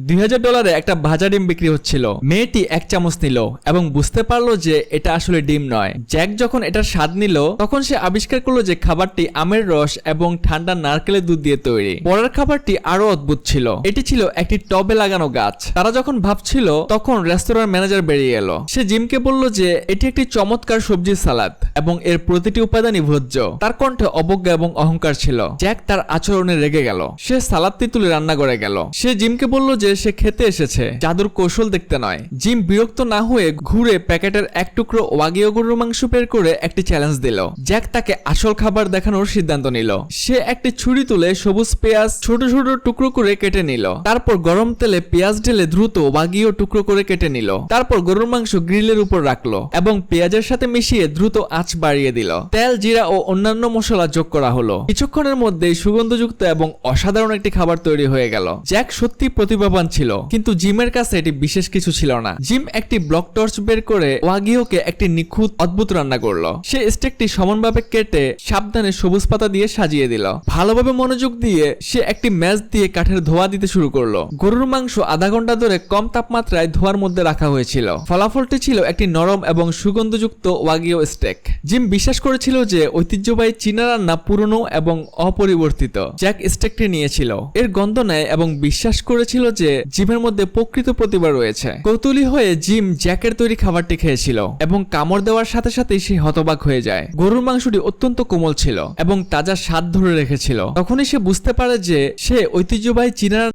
$2000 একটা ভাজা ডিম বিক্রি হচ্ছিল। মেয়েটি 1 চামচ নিল এবং বুঝতে পারলো যে এটা আসলে ডিম নয়। জ্যাক যখন এটার স্বাদ নিল তখন সে আবিষ্কার করলো যে খাবারটি আমের রস এবং ঠান্ডা নারকেলের দুধ দিয়ে তৈরি। পরের খাবারটি আরো অদ্ভুত ছিল। এটি ছিল একটি টবে লাগানো গাছ। তারা যখন ভাবছিল তখন রেস্তোরাঁর ম্যানেজার বেরিয়ে এলো। সে জিমকে বলল যে এটি একটি চমৎকার সবজির সালাদ এবং এর প্রতিটি উপাদানই ভোজ্য। তার কণ্ঠে অবজ্ঞা এবং অহংকার ছিল। জ্যাক তার আচরণে রেগে গেল। সে সালাদটি তুলে রান্না করে গেল। সে জিমকে বলল যে সে খেতে এসেছে, জাদুর কৌশল দেখতে নয়। জিম বিরক্ত না হয়ে ঘুরে প্যাকেটের এক টুকরো ওয়াগিও গরুর মাংস বের করে একটি চ্যালেঞ্জ দিল। জ্যাক তাকে আসল খাবার দেখানোর সিদ্ধান্ত নিল। সে একটি ছুরি তুলে সবুজ পেঁয়াজ ছোট ছোট টুকরো করে কেটে নিল। তারপর গরম তেলে পেঁয়াজ ঢেলে দ্রুত ওয়াগিও টুকরো করে কেটে নিল। তারপর গরুর মাংস গ্রিলের উপর রাখলো এবং পেঁয়াজের সাথে মিশিয়ে দ্রুত আঁচ বাড়িয়ে দিল। তেল, জিরা ও অন্যান্য মশলা যোগ করা হলো। কিছুক্ষণের মধ্যেই সুগন্ধযুক্ত এবং অসাধারণ একটি খাবার তৈরি হয়ে গেল। জ্যাক সত্যি প্রতিভাবান ছিল, কিন্তু জিমের কাছে এটি বিশেষ কিছু ছিল না। জিম একটি ব্লক টর্চ বের করে ওয়াগিওকে একটি নিখুঁত অদ্ভুত রান্না করলো। সে স্টেকটি সমানভাবে কেটে সাবধানে সবুজ পাতা দিয়ে সাজিয়ে দিল। ভালোভাবে মনোযোগ দিয়ে সে একটি ম্যাচ দিয়ে কাঠের ধোঁয়া দিতে শুরু করলো। গরুর মাংস আধা ঘন্টা ধরে কম তাপমাত্রায় ধোঁয়ার মধ্যে রাখা হয়েছিল। ফলাফলটি ছিল একটি নরম এবং সুগন্ধযুক্ত ওয়াগিও স্টেক। জিম বিশ্বাস করেছিল যে ঐতিহ্যবাহী চীনা রান্না পুরনো এবং অপরিবর্তিত। জ্যাক স্টেকটি নিয়েছিল, এর গন্ধ নেয় এবং বিশ্বাস করেছিল যে জিমের মধ্যে প্রকৃত প্রতিভা রয়েছে। কৌতূহলী হয়ে জিম জ্যাকের তৈরি খাবারটি খেয়েছিল এবং কামড় দেওয়ার সাথে সাথেই সে হতবাক হয়ে যায়। গরুর মাংসটি অত্যন্ত কোমল ছিল এবং তাজা স্বাদ ধরে রেখেছিল। তখনই সে বুঝতে পারে যে সে ঐতিহ্যবাহী চীনা